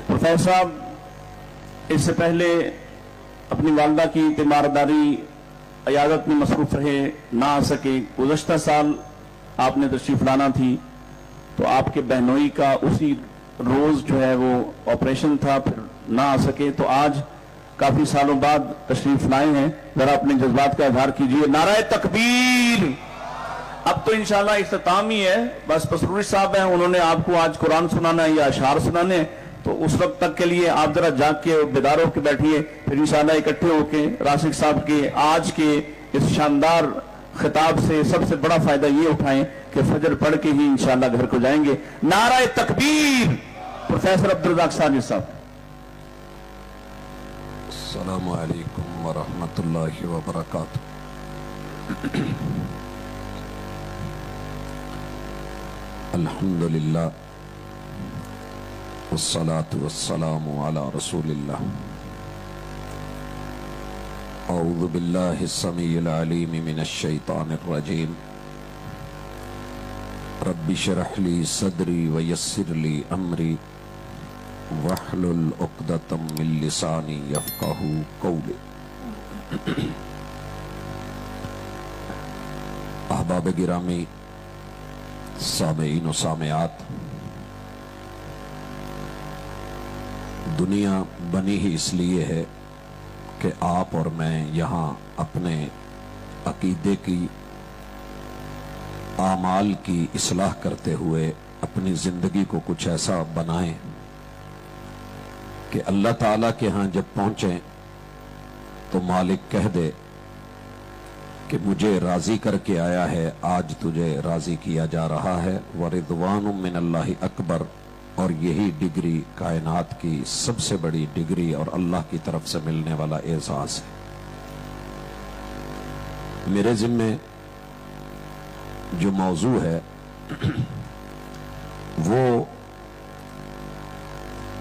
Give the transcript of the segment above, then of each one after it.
Professor साहब, इससे पहले अपनी वालदा की तीमारदारी अयादत में मसरूफ रहे, ना आ सके। गुज़श्ता साल आपने तशरीफ लाना थी तो आपके बहनोई का उसी रोज जो है वो ऑपरेशन था, फिर ना आ सके, तो आज काफी सालों बाद तशरीफ लाए हैं। जरा अपने जज्बात का इजहार कीजिए। नाराए तकबीर। अब तो इंशाल्लाह इख्तिताम ही है, बस पसरूरी साहब हैं, उन्होंने आपको आज कुरान सुनाना है या अशार सुनाने हैं, तो उस वक्त तक के लिए आप जरा जाग के बेदार होकर बैठिए, फिर इंशाल्लाह इकट्ठे होके राशिद साहब के आज के इस शानदार खिताब से सबसे बड़ा फायदा ये उठाएं कि फजर पढ़ के ही इंशाल्लाह घर को जाएंगे। नाराए तकबीर। प्रोफेसर अब्दुल रज़ाक सानी साहब। अस्सलामु अलैकुम व रहमतुल्लाहि व बरकातुहू। अल्हम्दुलिल्लाह वस्सलातु वस्सलामु अला रसूलिल्लाह। औज़ु बिल्लाहि स्समीइल अलीम मिनश शैतानिर रजीम। रब्बि इश्रह ली सदरी व यस्सिर ली अमरी वहलुल उक़दतम मिन लिसानी यफ़क़हू क़ौली। अहबाब गिरामी, सामेईन व सामेआत, दुनिया बनी ही इसलिए है कि आप और मैं यहाँ अपने अकीदे की, आमाल की इस्लाह करते हुए अपनी जिंदगी को कुछ ऐसा बनाएं कि अल्लाह ताला के यहाँ जब पहुंचे तो मालिक कह दे कि मुझे राजी करके आया है, आज तुझे राजी किया जा रहा है। व रिदवानुम मिनल्लाहि अकबर, और यही डिग्री कायनात की सबसे बड़ी डिग्री और अल्लाह की तरफ से मिलने वाला एहसास है। मेरे जिम्मे जो मौजू है वो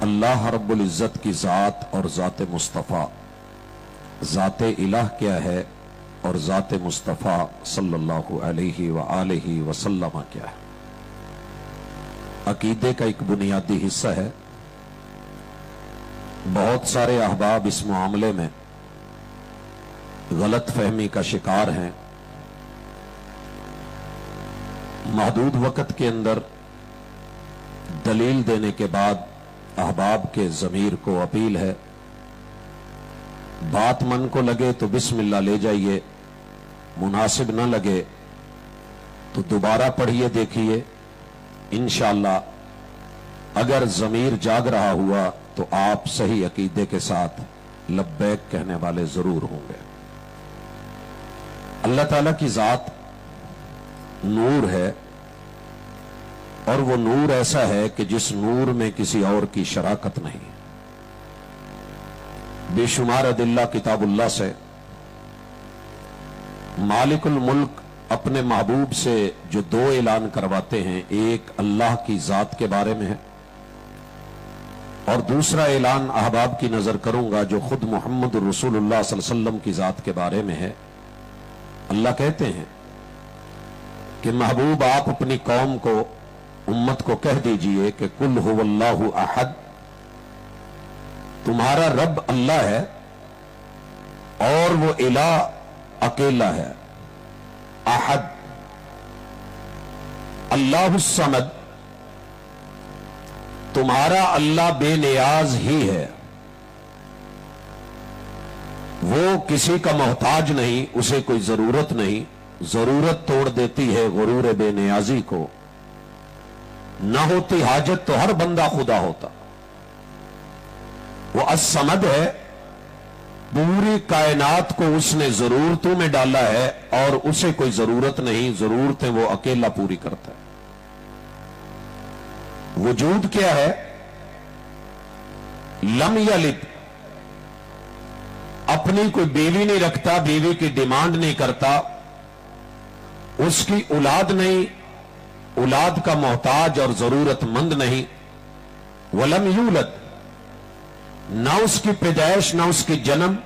अल्लाह रब्बुल इज्जत की ज़ात और ज़ात मुस्तफ़ा, ज़ात इलाह क्या है और ज़ात मुस्तफ़ा सल्लल्लाहु अलैहि व आलिहि वसल्लम क्या है। अकीदे का एक बुनियादी हिस्सा है। बहुत सारे अहबाब इस मामले में गलत फहमी का शिकार हैं। महदूद वक़्त के अंदर दलील देने के बाद अहबाब के ज़मीर को अपील है, बात मन को लगे तो बिस्मिल्लाह ले जाइए, मुनासिब न लगे तो दोबारा पढ़िए, देखिए। इंशाअल्लाह अगर ज़मीर जाग रहा हुआ तो आप सही अकीदे के साथ लब्बैक कहने वाले जरूर होंगे। अल्लाह ताला की ज़ात नूर है, और वो नूर ऐसा है कि जिस नूर में किसी और की शराकत नहीं। बेशुमार अदिल्ला किताबुल्लाह से मालिकुल मुल्क अपने महबूब से जो दो ऐलान करवाते हैं, एक अल्लाह की ज़ात के बारे में है और दूसरा ऐलान अहबाब की नजर करूंगा जो खुद मोहम्मद रसूलुल्लाह सल्लल्लाहु अलैहि वसल्लम की ज़ात के बारे में है। अल्लाह कहते हैं कि महबूब आप अपनी कौम को, उम्मत को कह दीजिए कि कुल हुवल्लाहु अहद, तुम्हारा रब अल्लाह है और वो इला अकेला है। अहद, अल्लाहुस समद, तुम्हारा अल्लाह बेनियाज ही है, वो किसी का मोहताज नहीं, उसे कोई जरूरत नहीं। जरूरत तोड़ देती है गुरूर बेनियाजी को, ना होती हाजत तो हर बंदा खुदा होता। वो असमद है, पूरी कायनात को उसने जरूरतों में डाला है और उसे कोई जरूरत नहीं, जरूरतें वो अकेला पूरी करता है। वजूद क्या है? लम यलिद, अपनी कोई बीवी नहीं रखता, बीवी की डिमांड नहीं करता, उसकी औलाद नहीं, औलाद का मोहताज और जरूरतमंद नहीं। वलम यूलद, ना उसकी पैदाइश, ना उसकी जन्म,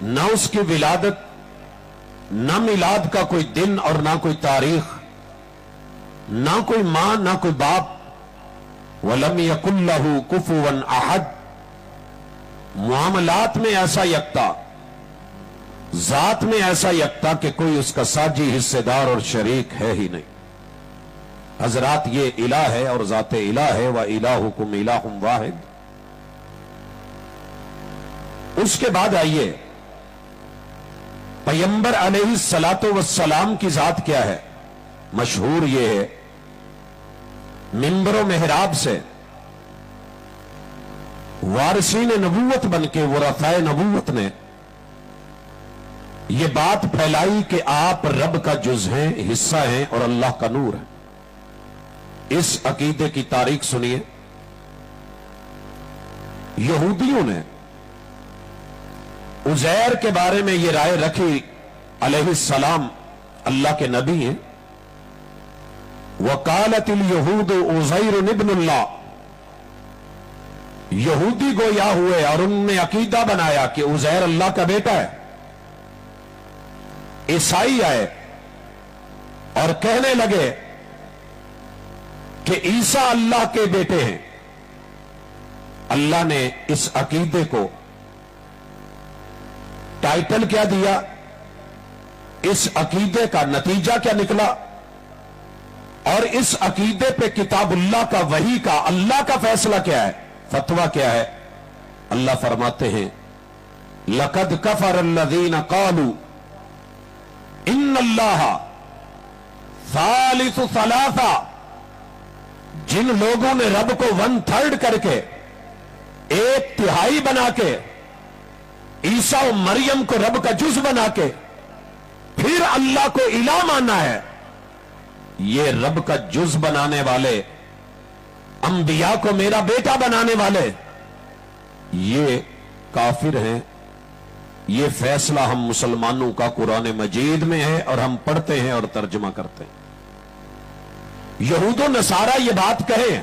ना उसकी विलादत, ना मिलाद का कोई दिन और ना कोई तारीख, ना कोई मां ना कोई बाप, वलम यकुल लहू कुफुवन अहद, मामलात में ऐसा यकता, जात में ऐसा यकता कि कोई उसका साजी हिस्सेदार और शरीक है ही नहीं। हजरात, ये इलाह है और जाते इलाह है, व इलाहुकुम इलाहुम वाहिद। उसके बाद आइए, पैगंबर अलैहिस्सलातु वस्सलाम की जात क्या है। मशहूर ये है, मिंबर मेहराब से वारिसीन नबूवत बनके वरसाए नबूवत ने यह बात फैलाई कि आप रब का जुज हैं, हिस्सा हैं और अल्लाह का नूर है। इस अकीदे की तारीख सुनिए। यहूदियों ने उजैर के बारे में यह राय रखी, अलैहिस्सलाम अल्लाह के नबी हैं। वकालतिल यहूद उज़ैर इब्नुल्लाह, यहूदी गोया हुए और उनने अकीदा बनाया कि उज़ैर अल्लाह का बेटा है। ईसाई आए और कहने लगे कि ईसा अल्लाह के बेटे हैं। अल्लाह ने इस अकीदे को टाइटल क्या दिया, इस अकीदे का नतीजा क्या निकला, और इस अकीदे पे किताबुल्लाह का, वही का, अल्लाह का फैसला क्या है, फतवा क्या है। अल्लाह फरमाते हैं, लक़द कफ़र अल्लज़ीना क़ालू इन्नल्लाह सालिसु सलासा, जिन लोगों ने रब को 1/3 करके, 1/3 बना के, ईसा और मरियम को रब का जुज बना के फिर अल्लाह को इलाह माना है, ये रब का जुज बनाने वाले, अंबिया को मेरा बेटा बनाने वाले, ये काफिर हैं। ये फैसला हम मुसलमानों का कुरान मजीद में है और हम पढ़ते हैं और तर्जुमा करते हैं। यहूदो नसारा ये बात कहे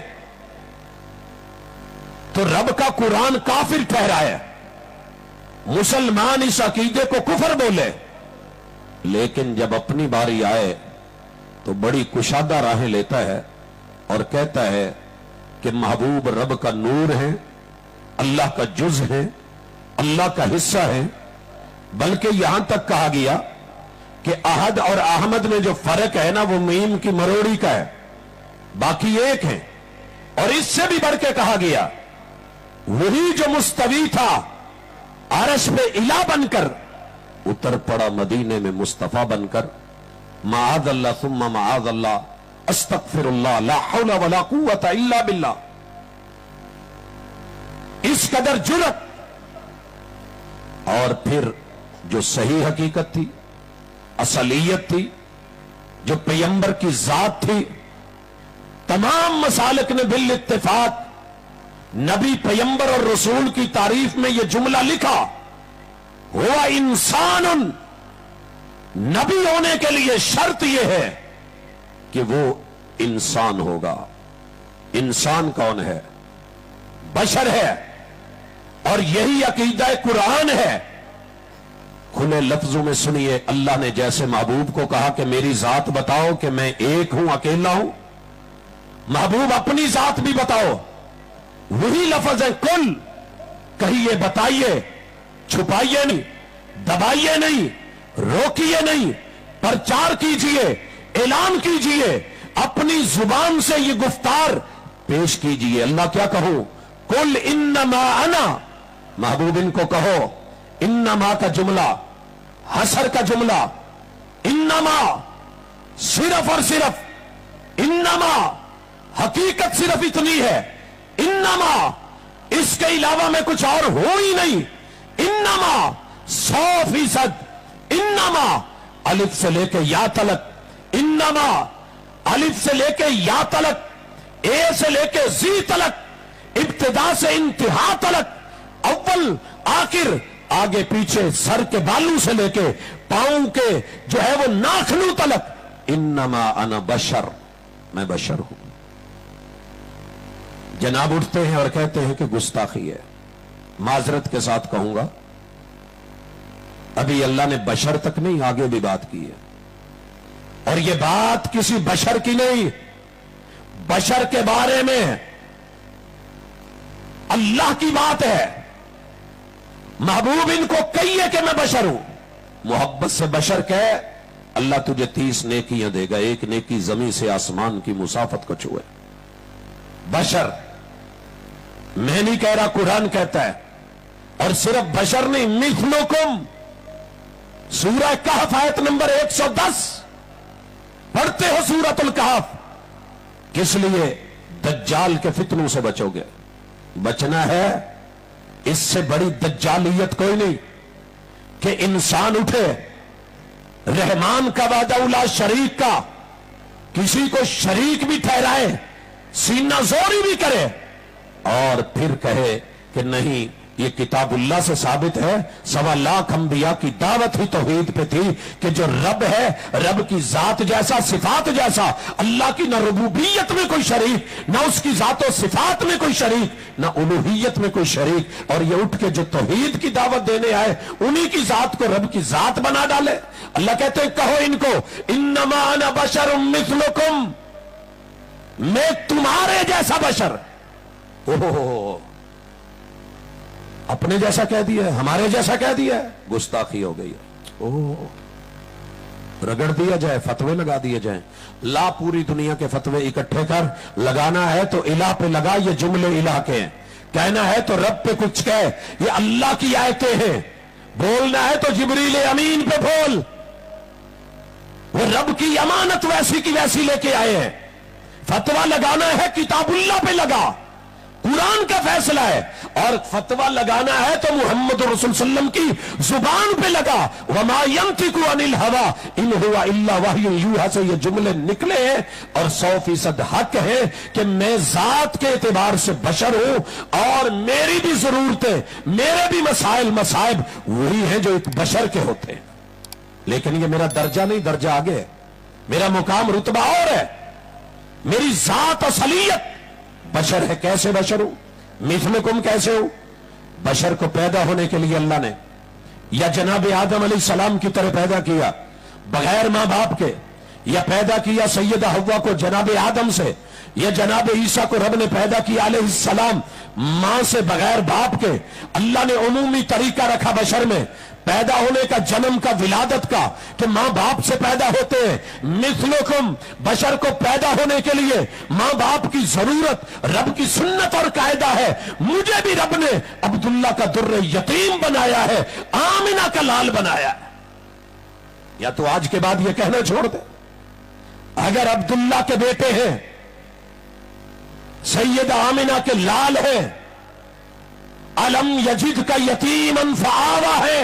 तो रब का कुरान काफिर ठहराए, मुसलमान इस अकीदे को कुफर बोले। लेकिन जब अपनी बारी आए तो बड़ी कुशादा राहें लेता है और कहता है कि महबूब रब का नूर है, अल्लाह का जुज है, अल्लाह का हिस्सा है। बल्कि यहां तक कहा गया कि अहद और अहमद में जो फर्क है ना, वो मीम की मरोड़ी का है, बाकी एक है। और इससे भी बढ़ के कहा गया, वही जो मुस्तवी था अरश पे इला बनकर उतर पड़ा मदीने में मुस्तफा बनकर। माअज़ल्लाह सुम्मा माअज़ल्लाह, अस्तग़फिरुल्लाह, ला हौला वला कुव्वता इल्ला बिल्लाह। इस कदर जुरत। और फिर जो सही हकीकत थी, असलियत थी, जो पैगंबर की जात थी, तमाम मसालिक ने बिल इत्तिफाक नबी, पैगंबर और रसूल की तारीफ में यह जुमला लिखा, हुआ इंसानुन। नबी होने के लिए शर्त यह है कि वो इंसान होगा। इंसान कौन है? बशर है। और यही अकीदा कुरान है। खुले लफ्जों में सुनिए, अल्लाह ने जैसे महबूब को कहा कि मेरी जात बताओ कि मैं एक हूं, अकेला हूं, महबूब अपनी जात भी बताओ। वही लफ्ज है कुल। कहिए, बताइए, छुपाइए नहीं, दबाइए नहीं, रोकिए नहीं, प्रचार कीजिए, ऐलान कीजिए, अपनी जुबान से ये गुफ्तार पेश कीजिए। अल्लाह क्या कहूं? कुल इन्नमा अना, महबूब इनको कहो, इन्नमा का जुमला, हसर का जुमला, इन्नमा सिर्फ और सिर्फ, इन्नमा हकीकत सिर्फ इतनी है, इन्नमा इसके अलावा में कुछ और हो ही नहीं। इन्नमा 100%, इन्नमा अलिफ से लेके या तलक, इन्नमा अलिफ से लेके या तलक, ए से लेके जी तलक, इब्तिदा से इंतहा तलक, अव्वल आखिर, आगे पीछे, सर के बालू से लेके पांव के जो है वो नाखनू तलक, इन्नमा अना बशर, मैं बशर हूं। जनाब उठते हैं और कहते हैं कि गुस्ताखी है। माजरत के साथ कहूंगा, अभी अल्लाह ने बशर तक नहीं, आगे भी बात की है। और यह बात किसी बशर की नहीं, बशर के बारे में اللہ کی بات ہے. محبوب ان کو کہیے کہ میں بشر ہوں. محبت سے بشر کہے اللہ تجھے 30 نیکیاں دے گا. ایک نیکی زمین سے آسمان کی مسافت کو چھوئے. بشر میں نہیں کہہ رہا, قرآن کہتا ہے. اور صرف بشر نہیں, مثلکم. سورہ کہف آیت نمبر 110 پڑھتے ہو سورۃ الکہف. کس لیے؟ دجال کے فتنوں سے بچو گے. بچنا ہے. اس سے بڑی دجالیت کوئی نہیں کہ انسان اٹھے رحمان کا وعدہ لا شریک کا, کسی کو شریک بھی ٹھہرائے, سینہ زوری بھی کرے, اور پھر کہے کہ نہیں یہ کتاب اللہ سے ثابت ہے. 1.25 لاکھ انبیاء کی دعوت ہی توحید پہ تھی کہ جو رب ہے, رب کی ذات جیسا صفات جیسا, اللہ کی نہ ربوبیت میں کوئی شریک, نہ اس کی ذات و صفات میں کوئی شریک, نہ الوہیت میں کوئی شریک. اور یہ اٹھ کے جو توحید کی دعوت دینے آئے انہی کی ذات کو رب کی ذات بنا ڈالے. اللہ کہتے ہیں کہو ان کو انما انا بشر مثلکم, میں تمہارے جیسا بشر. اوہ, اپنے جیسا کہہ دیا ہے, ہمارے جیسا کہہ دیا ہے, گستاخی ہو گئی ہے. رگڑ دیا جائے, فتوے لگا دیے جائیں. لا پوری دنیا کے فتوے اکٹھے کر, لگانا ہے تو الہ پہ لگا. یہ جملے الہ کے ہیں. کہنا ہے تو رب پہ کچھ کہہ, یہ اللہ کی آیتیں ہیں. بولنا ہے تو جبریل امین پہ بول. وہ رب کی امانت ویسی کی ویسی لے کے آئے ہیں. فتوہ لگانا ہے کتاب اللہ پہ لگا, قرآن کا فیصلہ ہے. اور فتوہ لگانا ہے تو محمد رسول صلی اللہ علیہ وسلم کی زبان پہ لگا. وما ينطق عن الهوى ان هو الا وحی یوحی سے یہ جملے نکلے ہیں اور 100% حق ہے کہ میں ذات کے اعتبار سے بشر ہوں اور میری بھی ضرورتیں, میرے بھی مسائل مصائب وہی ہیں جو ایک بشر کے ہوتے ہیں. لیکن یہ میرا درجہ نہیں, درجہ آگے ہے. میرا مقام رتبہ اور ہے. میری ذات اصلیت بشر ہے. کیسے بشر ہوں؟ مثلکم کیسے ہوں؟ بشر کو پیدا ہونے کے لیے اللہ نے یا جناب آدم علیہ السلام کی طرح پیدا کیا بغیر ماں باپ کے, یا پیدا کیا سیدہ حوا کو جناب آدم سے, یا جناب عیسیٰ کو رب نے پیدا کیا علیہ السلام ماں سے بغیر باپ کے. اللہ نے عمومی طریقہ رکھا بشر میں پیدا ہونے کا, جنم کا, ولادت کا, کہ ماں باپ سے پیدا ہوتے ہیں. مثلکم, بشر کو پیدا ہونے کے لیے ماں باپ کی ضرورت رب کی سنت اور قاعدہ ہے. مجھے بھی رب نے عبداللہ کا در یتیم بنایا ہے, آمنہ کا لال بنایا ہے. یا تو آج کے بعد یہ کہنا چھوڑ دے, اگر عبداللہ کے بیٹے ہیں, سیدہ آمنہ کے لال ہیں, علم یجد کا یتیما فآوا ہے,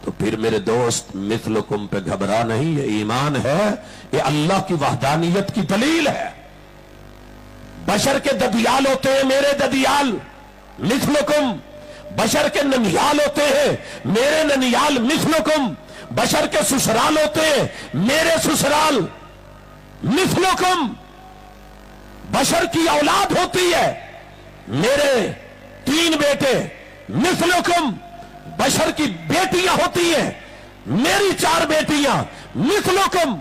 تو پھر میرے دوست مثلکم پہ گھبرا نہیں. یہ ایمان ہے, یہ اللہ کی وحدانیت کی دلیل ہے. بشر کے ددیال ہوتے ہیں, میرے ددیال. مثلکم, بشر کے ننیال ہوتے ہیں, میرے ننیال. مثلکم, بشر کے سسرال ہوتے ہیں, میرے سسرال. مثلکم, بشر کی اولاد ہوتی ہے, میرے 3 بیٹے. مثلکم, بشر کی بیٹیاں ہوتی ہیں, میری 4 بیٹیاں. مثلکم,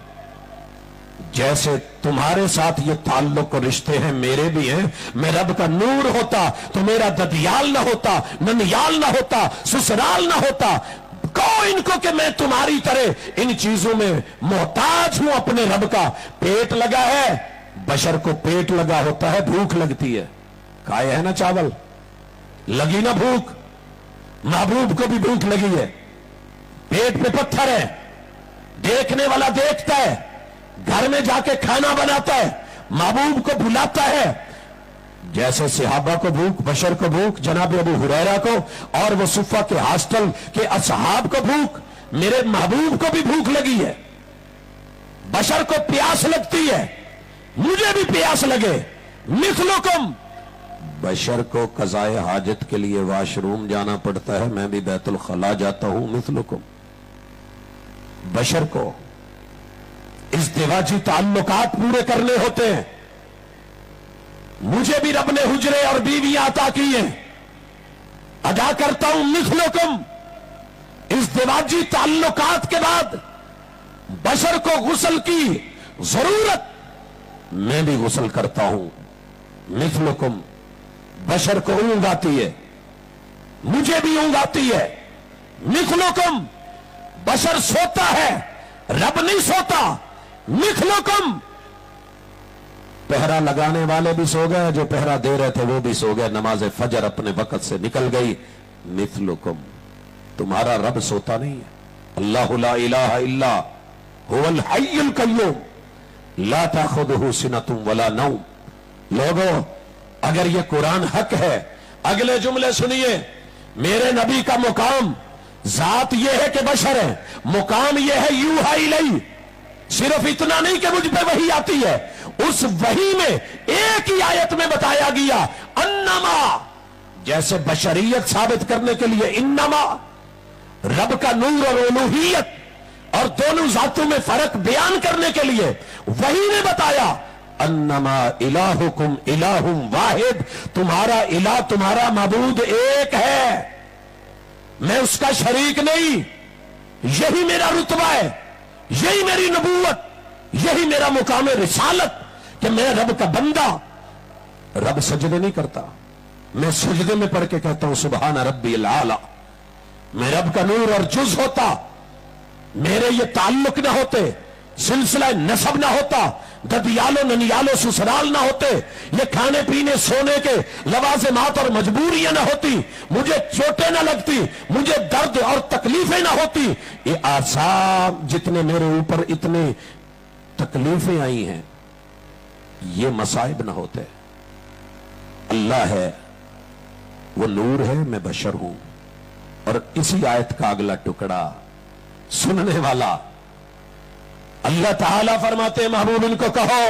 جیسے تمہارے ساتھ یہ تعلق اور رشتے ہیں میرے بھی ہیں. میں رب کا نور ہوتا تو میرا ددیال نہ ہوتا, ننیال نہ ہوتا, سسرال نہ ہوتا. کہو ان کو کہ میں تمہاری طرح ان چیزوں میں محتاج ہوں اپنے رب کا. پیٹ لگا ہے, بشر کو پیٹ لگا ہوتا ہے, بھوک لگتی ہے. کھائے ہے نا چاول, لگی نا بھوک. محبوب کو بھی بھوک لگی ہے, پیٹ پہ پتھر ہے, دیکھنے والا دیکھتا ہے, گھر میں جا کے کھانا بناتا ہے, محبوب کو بلاتا ہے. جیسے صحابہ کو بھوک, بشر کو بھوک, جناب ابو ہریرہ کو اور وہ صفہ کے ہاسٹل کے اصحاب کو بھوک, میرے محبوب کو بھی بھوک لگی ہے. بشر کو پیاس لگتی ہے, مجھے بھی پیاس لگے. مثلکم, بشر کو قضائے حاجت کے لیے واش روم جانا پڑتا ہے, میں بھی بیت الخلا جاتا ہوں. مثلکم, بشر کو ازدواجی تعلقات پورے کرنے ہوتے ہیں. مجھے بھی رب نے حجرے اور بیویاں عطا کی ہیں, ادا کرتا ہوں. مثلکم, ازدواجی تعلقات کے بعد بشر کو غسل کی ضرورت, میں بھی غسل کرتا ہوں. مثلکم, बशर को ऊंघ आती है, मुझे भी ऊंघ आती है। मिथलुकुम, बशर सोता है, रब नहीं सोता। मिथलुकुम, पहरा लगाने वाले भी सो गए, जो पहरा दे रहे थे वो भी सो गए, नमाज फजर अपने वक्त से निकल गई। मिथलुकुम, तुम्हारा रब सोता नहीं है। अल्लाहु ला इलाहा इल्ला हुवल हय्युल कय्यूम ला ताखुदुहु सिनतुम वला नौम। लोगों, अगर ये कुरान हक है, अगले जुमले सुनिए। मेरे नबी का मुकाम जात यह है कि बशर है, मुकाम यह है यूहा इलैहि। सिर्फ इतना नहीं कि मुझ पे वही आती है, उस वही में एक ही आयत में बताया गया अन्नमा, जैसे बशरियत साबित करने के लिए इन्नमा, रब का नूर और उलूहियत और दोनों जातों में फर्क बयान करने के लिए वही ने बताया अन्नमा इलाहुकुम इलाहुम वाहिद, तुम्हारा इलाह, तुम्हारा माबूद एक है, मैं उसका शरीक नहीं। यही मेरा रुतबा है, यही मेरी नबूवत, यही मेरा मुकाम रिसालत कि मैं रब का बंदा। रब सजदे नहीं करता, मैं सजदे में पढ़ के कहता हूं सुबहान रब्बिल आला। मैं रब का नूर और जुज होता, मेरे ये ताल्लुक ना होते, सिलसिला नसब ना होता, ददियालो ननियालो ससुराल ना होते, ये खाने पीने सोने के लवाज़िमात और मजबूरियां ना होती, मुझे चोटें ना लगती, मुझे दर्द और तकलीफें ना होती, ये आसाम जितने मेरे ऊपर इतनी तकलीफें आई हैं, ये मसाइब ना होते। अल्लाह है, वो नूर है, मैं बशर हूं। और इसी आयत का अगला टुकड़ा सुनने वाला अल्लाह ताला फरमाते हैं, महबूब इनको कहो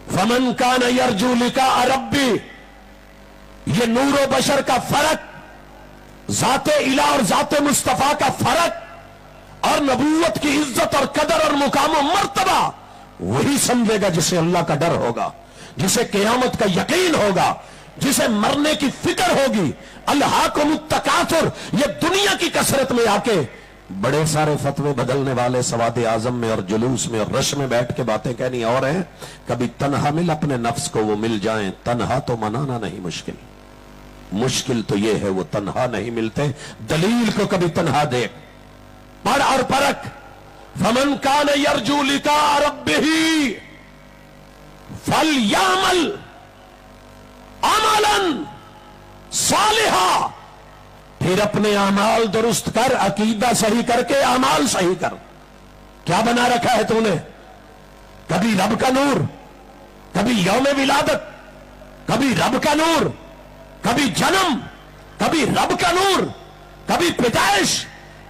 फमन कान यरजू लिका रब्बी, ये नूर बशर का फर्क, जाते इला और जाते मुस्तफा का फर्क, और नबूवत की इज्जत और कदर और मुकाम और मर्तबा वही समझेगा जिसे अल्लाह का डर होगा, जिसे क़यामत का यकीन होगा, जिसे मरने की फिक्र होगी। अल्हाकुमुत तकासुर, ये दुनिया की कसरत में आके बड़े सारे फतवे बदलने वाले सवाद आजम में और जुलूस में और रश में बैठ के बातें कहनी और हैं। कभी तन्हा मिल अपने नफ्स को वो मिल जाएं, तन्हा तो मनाना नहीं मुश्किल, मुश्किल तो ये है वो तन्हा नहीं मिलते। दलील को कभी तन्हा देख, पढ़ और परख। फमन कान यरजू लिका रब्बिही फलयामल अमलन सालिहा, फिर अपने अमाल दुरुस्त कर, अकीदा सही करके अमाल सही कर। क्या बना रखा है तूने? कभी रब का नूर, कभी यौम विलादत, कभी रब का नूर, कभी जन्म, कभी रब का नूर, कभी पैदाइश,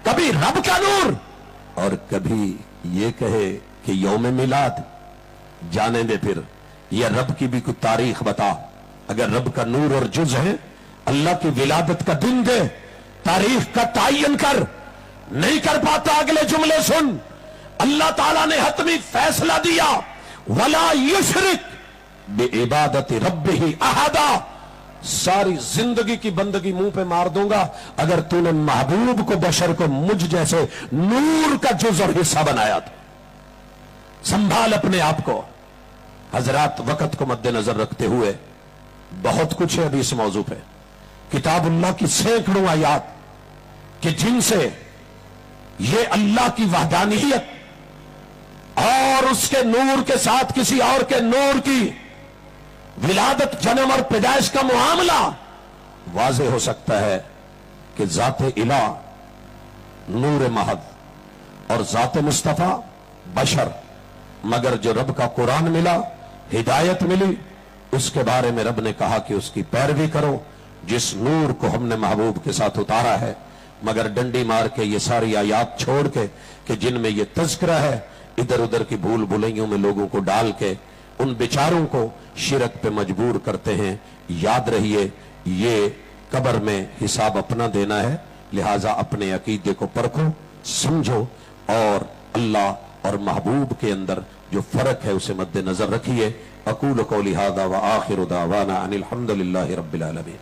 कभी रब का नूर, और कभी ये कहे कि यौम मिलाद। जाने दे, फिर यह रब की भी कुछ तारीख बता। अगर रब का नूर और जुज है, अल्लाह की विलादत का दिन दे, तारीख का तायन कर। नहीं कर पाता, अगले जुमले सुन। अल्लाह ताला ने हतमी फैसला दिया, वला युशरिक बिइबादत रब्बिही अहदा। सारी जिंदगी की बंदगी मुंह पे मार दूंगा अगर तूने महबूब को, बशर को मुझ जैसे नूर का जुज और हिस्सा बनाया तो। संभाल अपने आप को। हजरात, वक्त को मद्देनजर रखते हुए बहुत कुछ है अभी इस मौजू पे। किताबुल्लाह की सैकड़ों आयात कि जिनसे ये अल्लाह की वहदानियत और उसके नूर के साथ किसी और के नूर की विलादत, जन्म और पैदाइश का मामला वाज़ेह हो सकता है कि ज़ाते इला नूर महद और ज़ाते मुस्तफ़ा बशर। मगर जो रब का कुरान मिला, हिदायत मिली, उसके बारे में रब ने कहा कि उसकी पैरवी करो, जिस नूर को हमने महबूब के साथ उतारा है। मगर डंडी मार के ये सारी आयात छोड़ के कि जिनमें ये तज़किरा है, इधर उधर की भूल भुलैयों में लोगों को डाल के उन बेचारों को शिरक पे मजबूर करते हैं। याद रहिए, ये कब्र में हिसाब अपना देना है, लिहाजा अपने अकीदे को परखो, समझो और अल्लाह और महबूब के अंदर जो फर्क है उसे मद्देनजर रखिए। अकूल कौली हादा व आखिरु दावाना अनिल हम्दुलिल्लाहि रब्बिल आलमीन।